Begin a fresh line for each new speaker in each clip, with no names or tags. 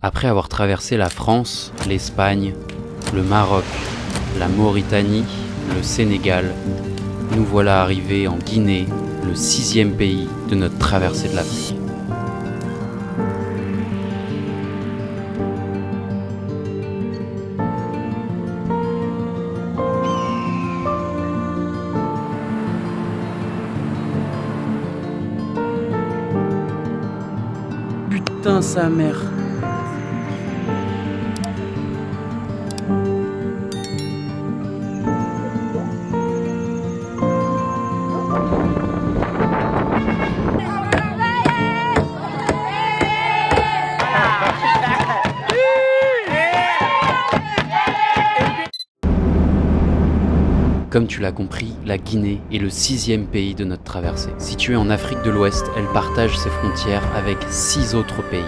Après avoir traversé la France, l'Espagne, le Maroc, la Mauritanie, le Sénégal, nous voilà arrivés en Guinée, le 6e pays de notre traversée de l'Afrique. Putain sa mère. Comme tu l'as compris, la Guinée est le 6e pays de notre traversée. Située en Afrique de l'Ouest, elle partage ses frontières avec 6 autres pays.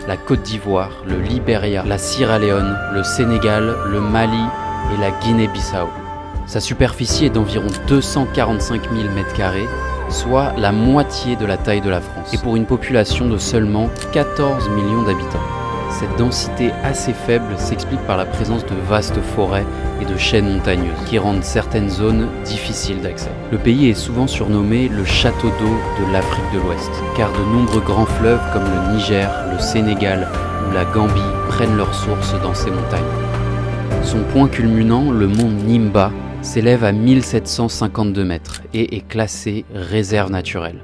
La Côte d'Ivoire, le Libéria, la Sierra Leone, le Sénégal, le Mali et la Guinée-Bissau. Sa superficie est d'environ 245 000 m², soit la moitié de la taille de la France, et pour une population de seulement 14 millions d'habitants. Cette densité assez faible s'explique par la présence de vastes forêts et de chaînes montagneuses qui rendent certaines zones difficiles d'accès. Le pays est souvent surnommé le château d'eau de l'Afrique de l'Ouest, car de nombreux grands fleuves comme le Niger, le Sénégal ou la Gambie prennent leur source dans ces montagnes. Son point culminant, le mont Nimba, s'élève à 1752 mètres et est classé réserve naturelle.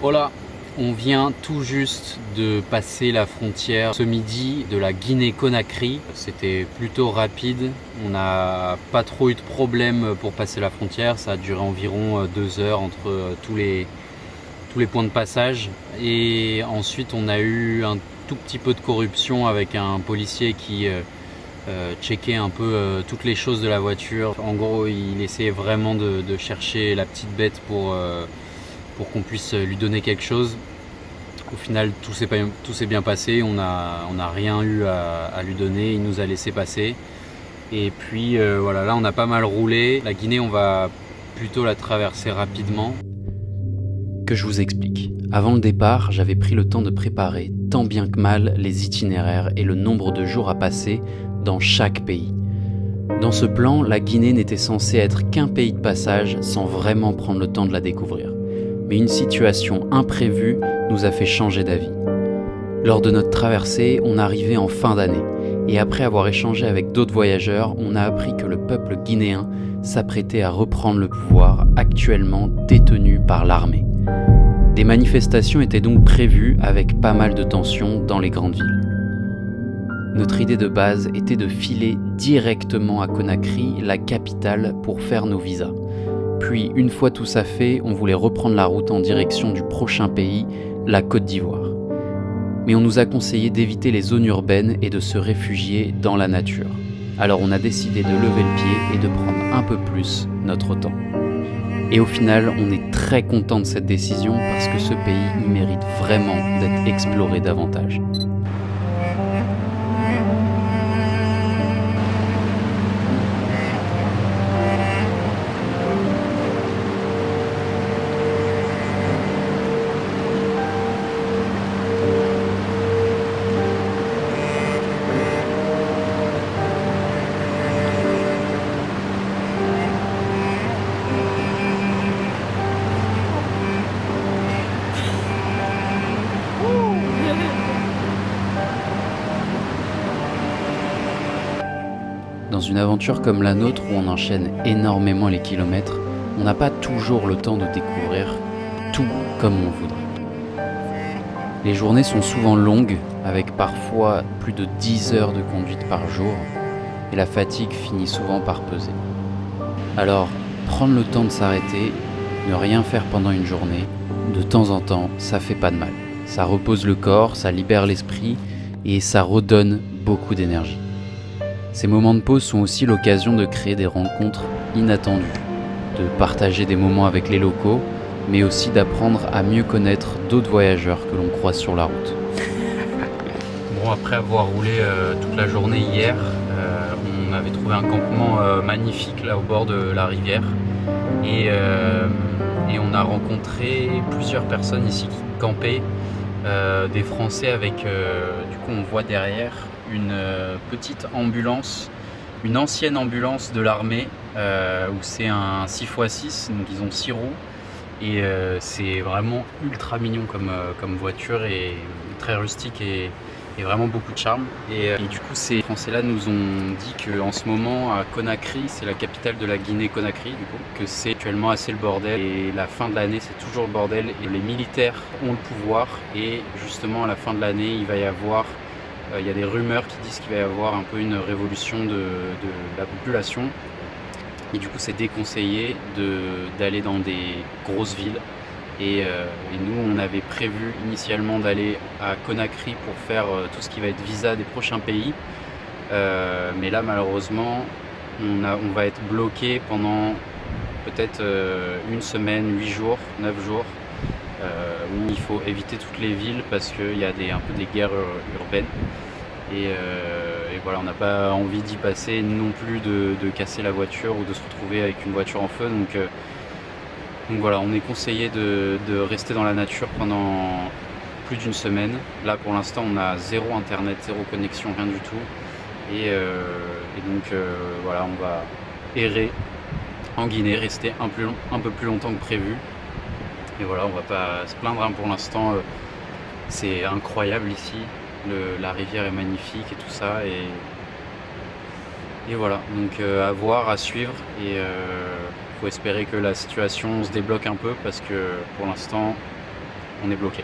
Voilà. On vient tout juste de passer la frontière ce midi de la Guinée-Conakry. C'était plutôt rapide, on n'a pas trop eu de problème pour passer la frontière. Ça a duré environ 2 heures entre tous les points de passage. Et ensuite on a eu un tout petit peu de corruption avec un policier qui checkait un peu toutes les choses de la voiture. En gros, il essayait vraiment de chercher la petite bête pour qu'on puisse lui donner quelque chose. Au final, tout s'est bien passé, on n'a rien eu à lui donner, il nous a laissé passer. Et puis voilà, là on a pas mal roulé. La Guinée, on va plutôt la traverser rapidement. Que je vous explique. Avant le départ, j'avais pris le temps de préparer tant bien que mal les itinéraires et le nombre de jours à passer dans chaque pays. Dans ce plan, la Guinée n'était censée être qu'un pays de passage sans vraiment prendre le temps de la découvrir. Mais une situation imprévue nous a fait changer d'avis. Lors de notre traversée, on arrivait en fin d'année, et après avoir échangé avec d'autres voyageurs, on a appris que le peuple guinéen s'apprêtait à reprendre le pouvoir, actuellement détenu par l'armée. Des manifestations étaient donc prévues avec pas mal de tensions dans les grandes villes. Notre idée de base était de filer directement à Conakry, la capitale, pour faire nos visas. Puis, une fois tout ça fait, on voulait reprendre la route en direction du prochain pays, la Côte d'Ivoire. Mais on nous a conseillé d'éviter les zones urbaines et de se réfugier dans la nature. Alors on a décidé de lever le pied et de prendre un peu plus notre temps. Et au final, on est très content de cette décision parce que ce pays mérite vraiment d'être exploré davantage. Dans une aventure comme la nôtre où on enchaîne énormément les kilomètres, on n'a pas toujours le temps de découvrir tout comme on voudrait. Les journées sont souvent longues, avec parfois plus de 10 heures de conduite par jour, et la fatigue finit souvent par peser. Alors, prendre le temps de s'arrêter, ne rien faire pendant une journée, de temps en temps, ça fait pas de mal. Ça repose le corps, ça libère l'esprit, et ça redonne beaucoup d'énergie. Ces moments de pause sont aussi l'occasion de créer des rencontres inattendues, de partager des moments avec les locaux, mais aussi d'apprendre à mieux connaître d'autres voyageurs que l'on croise sur la route. Bon, après avoir roulé toute la journée hier, on avait trouvé un campement magnifique là au bord de la rivière et on a rencontré plusieurs personnes ici qui campaient des Français avec, du coup on voit derrière une petite ambulance, une ancienne ambulance de l'armée où c'est un 6x6, donc ils ont 6 roues et c'est vraiment ultra mignon comme voiture et très rustique et vraiment beaucoup de charme. Et du coup ces Français-là nous ont dit qu'en ce moment à Conakry, c'est la capitale de la Guinée-Conakry du coup, que c'est actuellement assez le bordel et la fin de l'année c'est toujours le bordel et les militaires ont le pouvoir et justement à la fin de l'année il va y avoir il y a des rumeurs qui disent qu'il va y avoir un peu une révolution de la population et du coup c'est déconseillé d'aller dans des grosses villes. Et nous, on avait prévu initialement d'aller à Conakry pour faire tout ce qui va être visa des prochains pays. Mais là, malheureusement, on va être bloqué pendant peut-être une semaine, 8 jours, 9 jours, où il faut éviter toutes les villes parce qu'il y a un peu des guerres urbaines. Et voilà, on n'a pas envie d'y passer non plus de casser la voiture ou de se retrouver avec une voiture en feu. Donc voilà, on est conseillé de rester dans la nature pendant plus d'une semaine. Là pour l'instant on a zéro internet, zéro connexion, rien du tout. Et donc voilà, on va errer en Guinée, rester un peu plus longtemps que prévu. Et voilà, on va pas se plaindre hein, pour l'instant, c'est incroyable ici, la rivière est magnifique et tout ça. Et voilà, donc à voir, à suivre. Et faut espérer que la situation se débloque un peu parce que pour l'instant on est bloqué.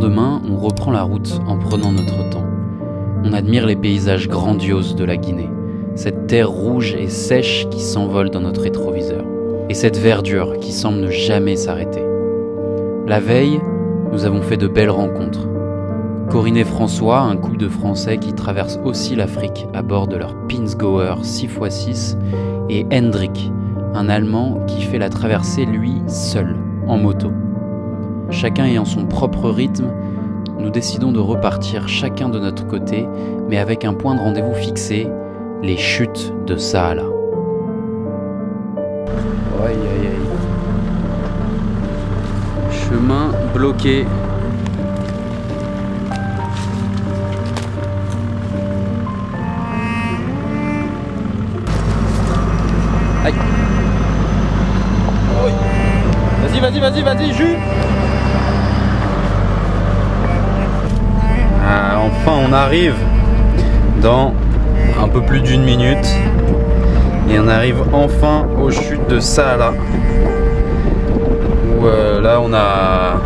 Demain, on reprend la route en prenant notre temps. On admire les paysages grandioses de la Guinée, cette terre rouge et sèche qui s'envole dans notre rétroviseur, et cette verdure qui semble ne jamais s'arrêter. La veille, nous avons fait de belles rencontres. Corinne et François, un couple de Français qui traversent aussi l'Afrique à bord de leur Pinzgauer 6x6, et Hendrik, un Allemand qui fait la traversée lui seul, en moto. Chacun ayant son propre rythme, nous décidons de repartir chacun de notre côté, mais avec un point de rendez-vous fixé, les chutes de Saala. Aïe aïe aïe. Chemin bloqué. Aïe. Vas-y, jus. Enfin on arrive dans un peu plus d'une minute et on arrive enfin aux chutes de Saala où là on a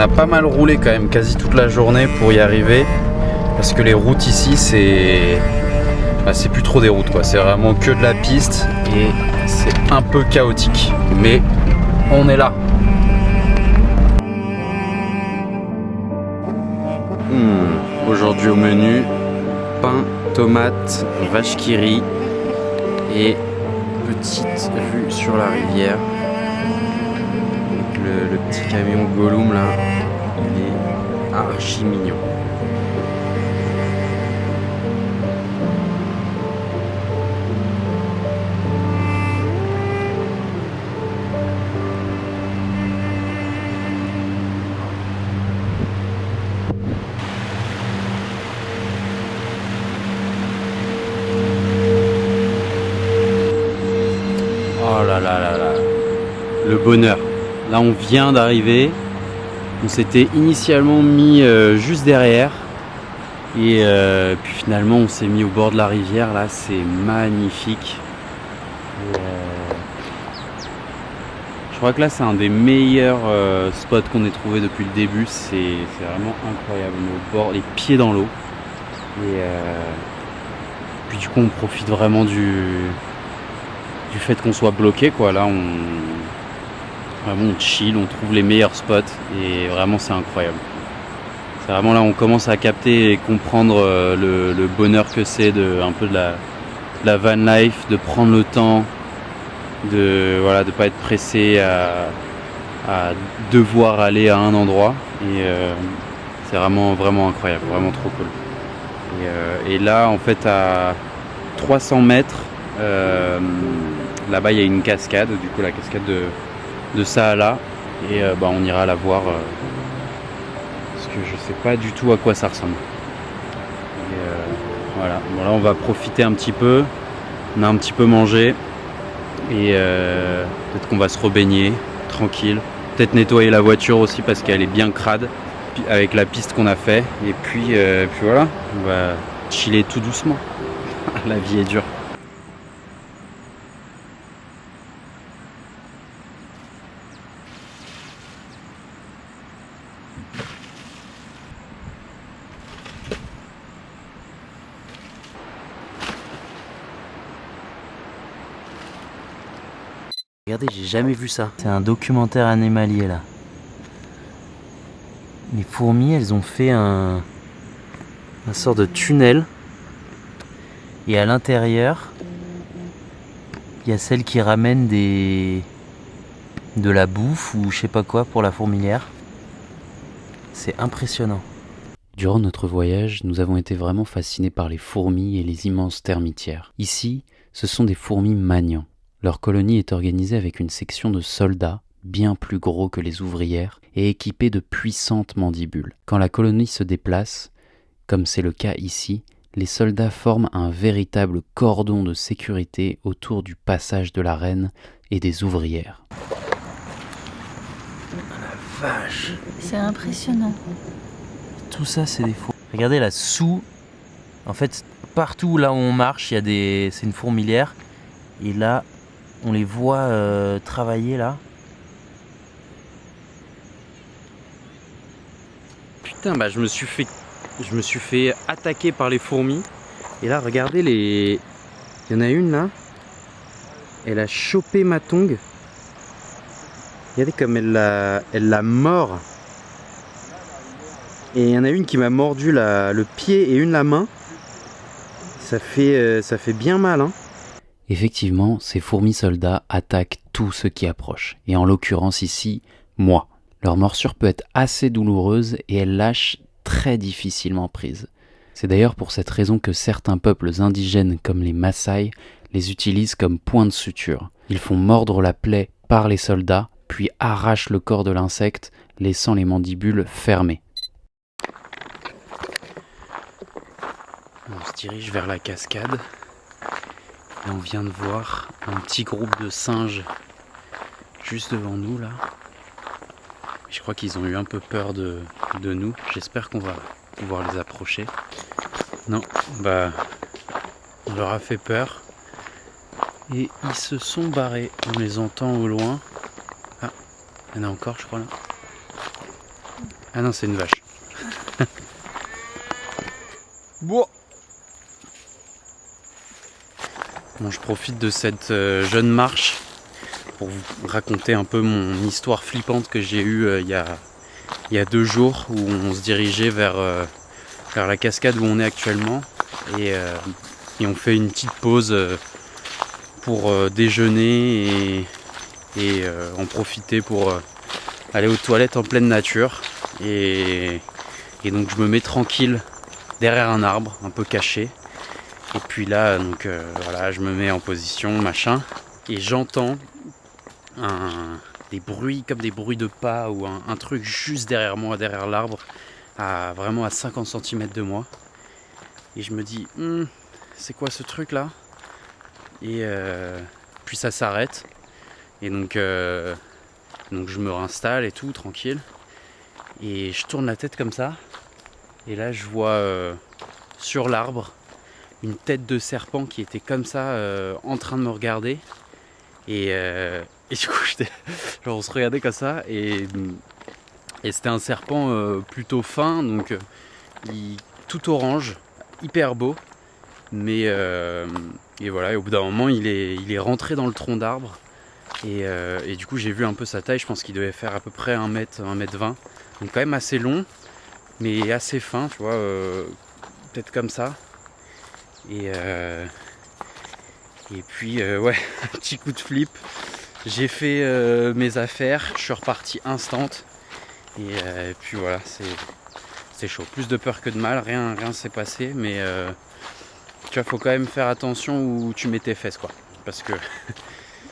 pas mal roulé quand même quasi toute la journée pour y arriver parce que les routes ici c'est plus trop des routes quoi, c'est vraiment que de la piste et c'est un peu chaotique mais on est là. Aujourd'hui au menu, pain, tomates, vache qui rit et petite vue sur la rivière. Le petit camion Gollum là, il est archi mignon. Oh là là là là, le bonheur. Là on vient d'arriver, on s'était initialement mis juste derrière et puis finalement on s'est mis au bord de la rivière, là c'est magnifique. Et, je crois que là c'est un des meilleurs spots qu'on ait trouvé depuis le début, c'est vraiment incroyable, on est au bord, les pieds dans l'eau. Et puis du coup on profite vraiment du fait qu'on soit bloqué quoi. Là on chill, on trouve les meilleurs spots et vraiment c'est incroyable. C'est vraiment là où on commence à capter et comprendre le bonheur que c'est un peu de la van life, de prendre le temps, de pas être pressé à devoir aller à un endroit. Et c'est vraiment incroyable, vraiment trop cool. Et là, en fait, à 300 mètres, là-bas, il y a une cascade, du coup la cascade de Saala. Et on ira la voir, parce que je sais pas du tout à quoi ça ressemble. Et voilà, bon, là on va profiter un petit peu, on a un petit peu mangé, et peut-être qu'on va se rebaigner, tranquille. Peut-être nettoyer la voiture aussi parce qu'elle est bien crade avec la piste qu'on a fait. Et puis voilà, on va chiller tout doucement. La vie est dure. Regardez, j'ai jamais vu ça. C'est un documentaire animalier là. Les fourmis, elles ont fait un sort de tunnel. Et à l'intérieur, il y a celles qui ramènent de la bouffe ou je sais pas quoi pour la fourmilière. C'est impressionnant. Durant notre voyage, nous avons été vraiment fascinés par les fourmis et les immenses termitières. Ici, ce sont des fourmis magnans. Leur colonie est organisée avec une section de soldats, bien plus gros que les ouvrières, et équipés de puissantes mandibules. Quand la colonie se déplace, comme c'est le cas ici, les soldats forment un véritable cordon de sécurité autour du passage de la reine et des ouvrières. Oh la vache!
C'est impressionnant.
Tout ça, c'est des fourmis. Regardez là, en fait, partout là où on marche, c'est une fourmilière. Et là, on les voit travailler là. Putain, je me suis fait attaquer par les fourmis. Et là, regardez il y en a une là. Elle a chopé ma tongue. Regardez comme elle l'a mord. Et il y en a une qui m'a mordu le pied et une la main. Ça fait bien mal, hein. Effectivement, ces fourmis soldats attaquent tout ce qui approche. Et en l'occurrence ici, moi. Leur morsure peut être assez douloureuse et elles lâchent très difficilement prise. C'est d'ailleurs pour cette raison que certains peuples indigènes comme les Maasai les utilisent comme point de suture. Ils font mordre la plaie par les soldats, puis arrachent le corps de l'insecte, laissant les mandibules fermées. On se dirige vers la cascade. Et on vient de voir un petit groupe de singes juste devant nous là. Je crois qu'ils ont eu un peu peur de nous. J'espère qu'on va pouvoir les approcher. Non, on leur a fait peur. Et ils se sont barrés. On les entend au loin. Ah, il y en a encore je crois là. Ah non, c'est une vache. Bon, je profite de cette jeune marche pour vous raconter un peu mon histoire flippante que j'ai eue il y a 2 jours où on se dirigeait vers la cascade où on est actuellement et on fait une petite pause pour déjeuner et en profiter pour aller aux toilettes en pleine nature et donc je me mets tranquille derrière un arbre un peu caché. Et puis là, je me mets en position, machin, et j'entends des bruits comme des bruits de pas ou un truc juste derrière moi, derrière l'arbre, vraiment à 50 cm de moi. Et je me dis, c'est quoi ce truc là? Et puis ça s'arrête. Et donc je me réinstalle et tout, tranquille. Et je tourne la tête comme ça. Et là, je vois sur l'arbre une tête de serpent qui était comme ça en train de me regarder et du coup on se regardait comme ça et c'était un serpent plutôt fin donc tout orange, hyper beau mais et voilà, et au bout d'un moment il est rentré dans le tronc d'arbre et du coup j'ai vu un peu sa taille. Je pense qu'il devait faire à peu près 1 m, 1 m 20, donc quand même assez long. mais assez fin, tu vois, peut-être comme ça. Et puis ouais, un petit coup de flip. J'ai fait mes affaires, je suis reparti instant. Et puis voilà, c'est chaud. Plus de peur que de mal, rien s'est passé, mais tu vois, faut quand même faire attention où tu mets tes fesses, quoi. Parce que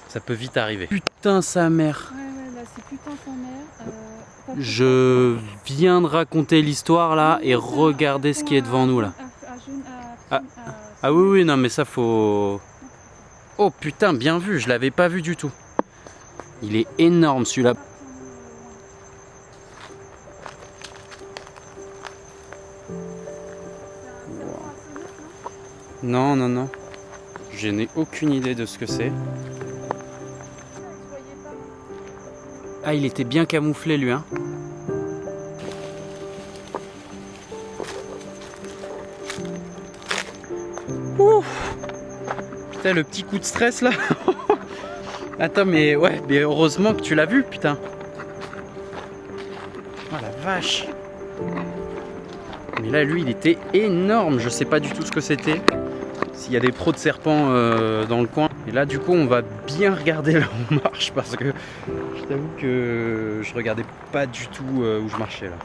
ça peut vite arriver. Putain, sa mère.
Ouais, là c'est putain sa mère.
Je viens de raconter l'histoire là et regardez ce qui est devant nous là. Ah oui, non mais ça faut... Oh putain, bien vu, je l'avais pas vu du tout. Il est énorme celui-là. Non. Je n'ai aucune idée de ce que c'est. Ah, il était bien camouflé lui, hein. Ouh. Putain, le petit coup de stress là. Attends, mais ouais, mais heureusement que tu l'as vu, putain. Oh la vache. Mais là, lui, il était énorme. Je sais pas du tout ce que c'était. S'il y a des pros de serpents dans le coin. Et là, du coup, on va bien regarder là où on marche parce que je t'avoue que je regardais pas du tout où je marchais là.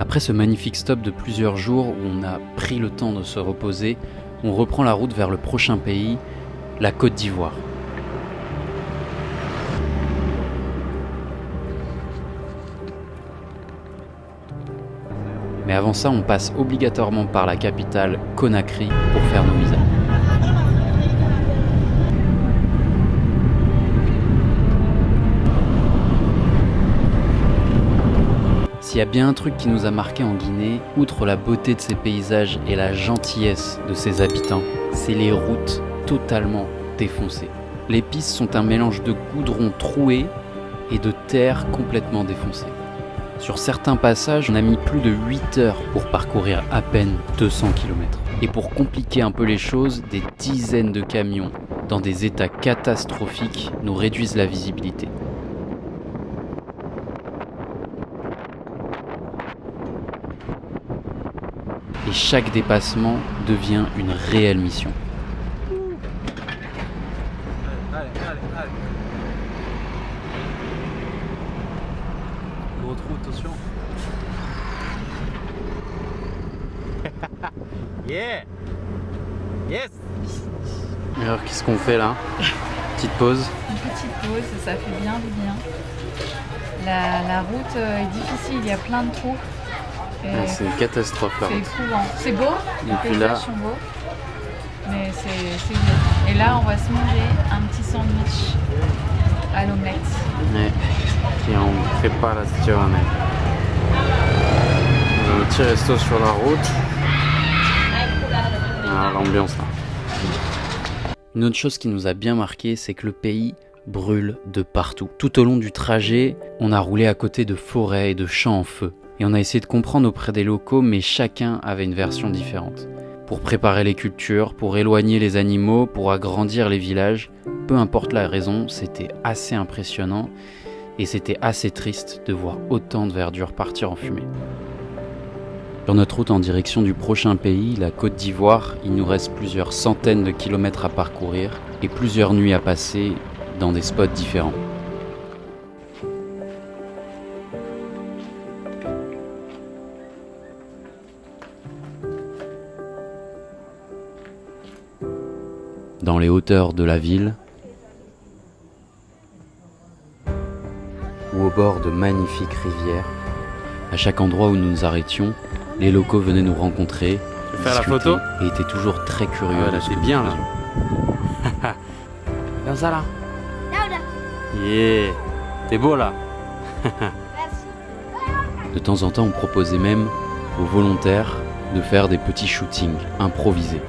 Après ce magnifique stop de plusieurs jours où on a pris le temps de se reposer, on reprend la route vers le prochain pays, la Côte d'Ivoire. Mais avant ça, on passe obligatoirement par la capitale Conakry pour faire nos visas. S'il y a bien un truc qui nous a marqué en Guinée, outre la beauté de ses paysages et la gentillesse de ses habitants, c'est les routes totalement défoncées. Les pistes sont un mélange de goudron troué et de terre complètement défoncée. Sur certains passages, on a mis plus de 8 heures pour parcourir à peine 200 km. Et pour compliquer un peu les choses, des dizaines de camions dans des états catastrophiques nous réduisent la visibilité. Et chaque dépassement devient une réelle mission. Allez. Gros trou, attention. Yeah. Yes. Alors qu'est-ce qu'on fait là? Petite pause.
Une petite pause, ça fait bien du bien. La route est difficile, il y a plein de trous.
C'est une catastrophe là.
C'est éprouvant. C'est beau, les paysages sont beaux, mais c'est dur. Et là, on va se manger un petit sandwich à l'omelette.
Ouais, qui est en préparation. Un petit resto sur la route. Ah, l'ambiance là. Une autre chose qui nous a bien marqué, c'est que le pays brûle de partout. Tout au long du trajet, on a roulé à côté de forêts et de champs en feu. Et on a essayé de comprendre auprès des locaux, mais chacun avait une version différente. Pour préparer les cultures, pour éloigner les animaux, pour agrandir les villages, peu importe la raison, c'était assez impressionnant et c'était assez triste de voir autant de verdure partir en fumée. Sur notre route en direction du prochain pays, la Côte d'Ivoire, il nous reste plusieurs centaines de kilomètres à parcourir et plusieurs nuits à passer dans des spots différents. Dans les hauteurs de la ville ou au bord de magnifiques rivières, À chaque endroit où nous nous arrêtions, les locaux venaient nous rencontrer,
Tu veux faire la photo?
et étaient toujours très curieux
Ah,
de
là,
ce
t'es
que
bien
nous
là.
faisions.
Viens ça là. Yeah. T'es beau là.
De temps en temps, on proposait même aux volontaires de faire des petits shootings improvisés.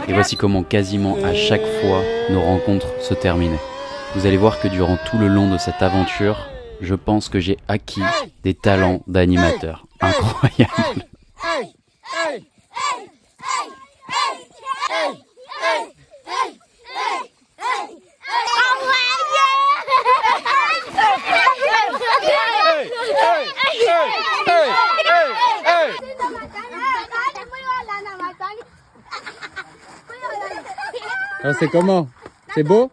Et voici comment quasiment à chaque fois nos rencontres se terminaient. Vous allez voir que durant tout le long de cette aventure, je pense que j'ai acquis des talents d'animateur incroyables.
Alors c'est comment? C'est beau?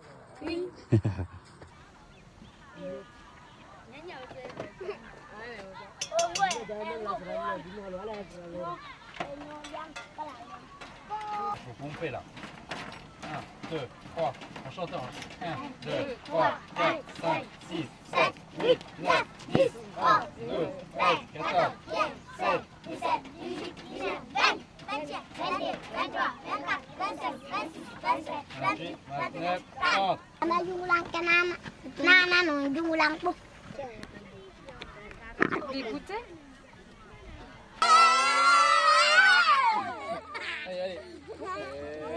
Faut pomper là. 1, 2, 3, en chantant. 1, 2, 3, 4, 5, 6, 7, 8, 9, 10, 11, 12, 13, 14, 17, 18, 19, 20, 21, 22, 23, 24, 25, 26, 27, 28, 29, 30.
Écoutez.
Allez, allez.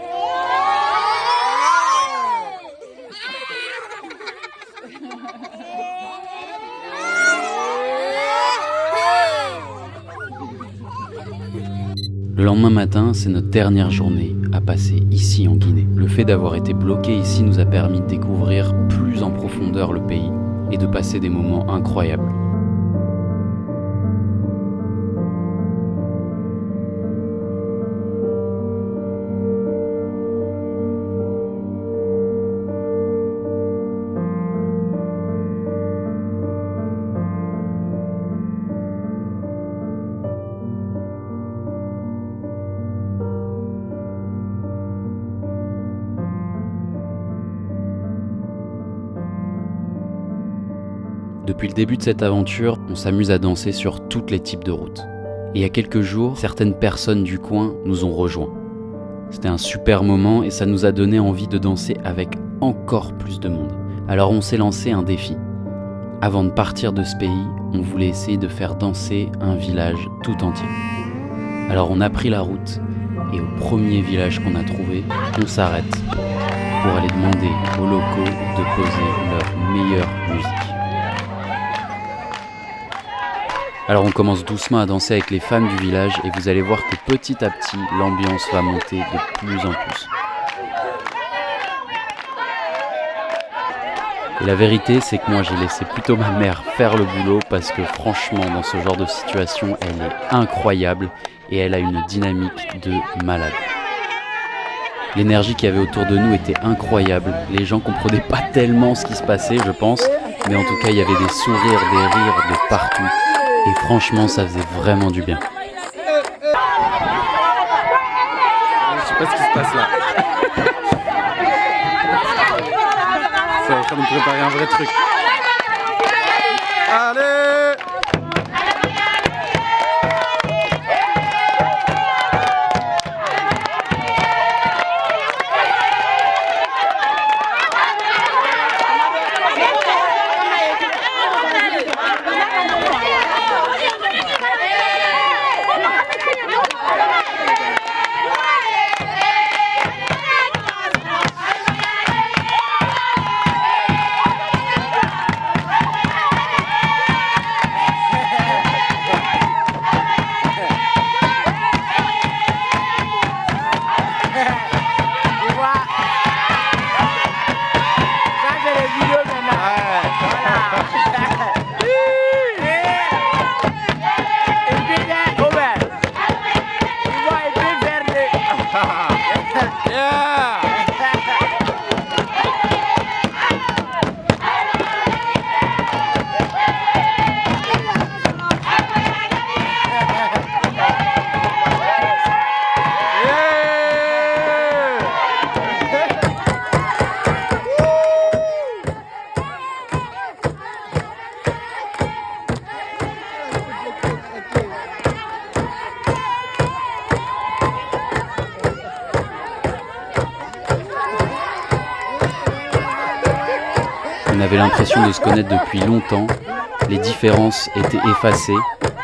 Le lendemain matin, c'est notre dernière journée à passer ici en Guinée. Le fait d'avoir été bloqué ici nous a permis de découvrir plus en profondeur le pays et de passer des moments incroyables. Depuis le début de cette aventure, on s'amuse à danser sur tous les types de routes. Et il y a quelques jours, certaines personnes du coin nous ont rejoints. C'était un super moment et ça nous a donné envie de danser avec encore plus de monde. Alors on s'est lancé un défi. Avant de partir de ce pays, on voulait essayer de faire danser un village tout entier. Alors on a pris la route et au premier village qu'on a trouvé, on s'arrête pour aller demander aux locaux de poser leur meilleure musique. Alors on commence doucement à danser avec les femmes du village et vous allez voir que petit à petit, l'ambiance va monter de plus en plus. Et la vérité, c'est que moi j'ai laissé plutôt ma mère faire le boulot parce que franchement, dans ce genre de situation, elle est incroyable et elle a une dynamique de malade. L'énergie qu'il y avait autour de nous était incroyable. Les gens comprenaient pas tellement ce qui se passait, je pense, mais en tout cas, il y avait des sourires, des rires de partout. Et franchement, ça faisait vraiment du bien.
Je sais pas ce qui se passe là. C'est en train de me préparer un vrai truc. Allez!
On avait l'impression de se connaître depuis longtemps, les différences étaient effacées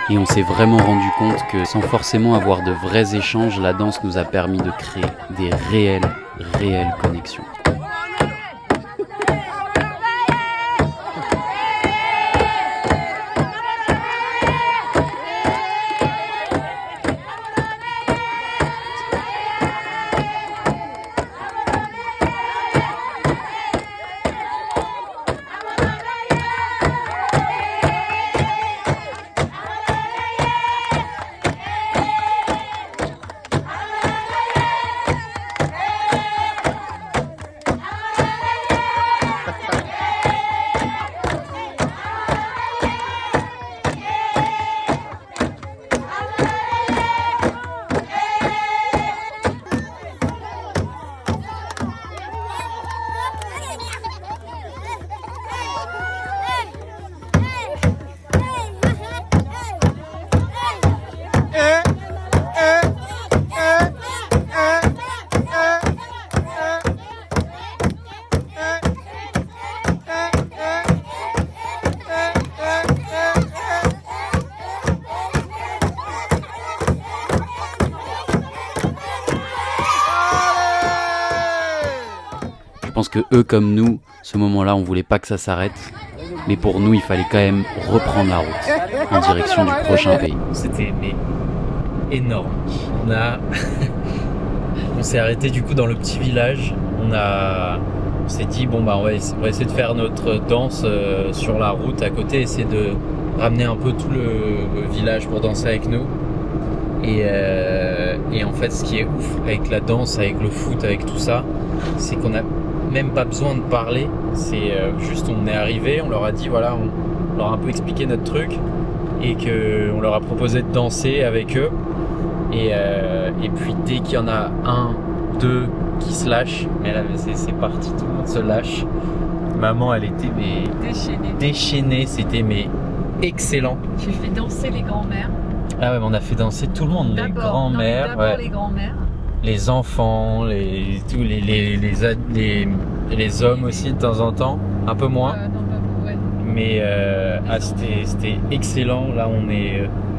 et on s'est vraiment rendu compte que sans forcément avoir de vrais échanges, la danse nous a permis de créer des réelles connexions. Je pense que eux comme nous, ce moment-là, on voulait pas que ça s'arrête. Mais pour nous, il fallait quand même reprendre la route en direction du prochain pays.
C'était énorme. On s'est arrêté du coup dans le petit village. On s'est dit bon bah on va essayer de faire notre danse sur la route à côté, essayer de ramener un peu tout le village pour danser avec nous. Et en fait, ce qui est ouf avec la danse, avec le foot, avec tout ça, c'est qu'on a même pas besoin de parler. C'est juste on est arrivé, on leur a dit voilà, on leur a un peu expliqué notre truc et qu'on leur a proposé de danser avec eux. Et puis dès qu'il y en a un, deux qui se lâchent, mais là c'est parti, tout le monde se lâche. Maman elle était déchaînée, c'était excellent.
J'ai fait danser les grands-mères.
Ah ouais, mais on a fait danser tout le monde, les grands-mères,
d'abord les grands-mères.
Les enfants, tous les hommes aussi de temps en temps, un peu moins. Mais c'était excellent. Là,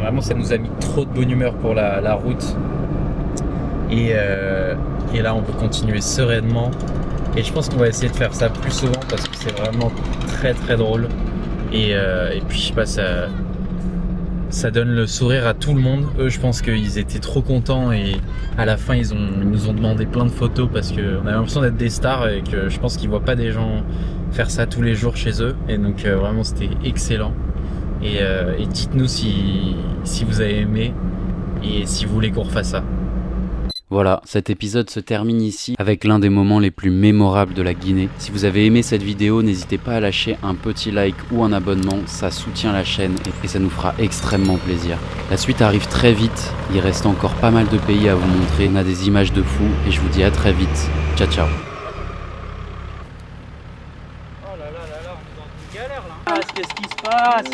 vraiment, ça nous a mis trop de bonne humeur pour la route. Et là, on peut continuer sereinement. Et je pense qu'on va essayer de faire ça plus souvent parce que c'est vraiment très très drôle. Et puis, je sais pas, ça donne le sourire à tout le monde. Eux, je pense qu'ils étaient trop contents et à la fin, ils nous ont demandé plein de photos parce qu'on a l'impression d'être des stars et que je pense qu'ils voient pas des gens faire ça tous les jours chez eux. Et donc, vraiment, c'était excellent. Et dites-nous si vous avez aimé et si vous voulez qu'on refasse ça.
Voilà, cet épisode se termine ici avec l'un des moments les plus mémorables de la Guinée. Si vous avez aimé cette vidéo, n'hésitez pas à lâcher un petit like ou un abonnement, ça soutient la chaîne et ça nous fera extrêmement plaisir. La suite arrive très vite, il reste encore pas mal de pays à vous montrer, on a des images de fou et je vous dis à très vite. Ciao ciao.
Oh là là là là, on est dans une galère là. Qu'est-ce qui se passe?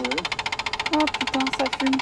Oh putain, ça fume.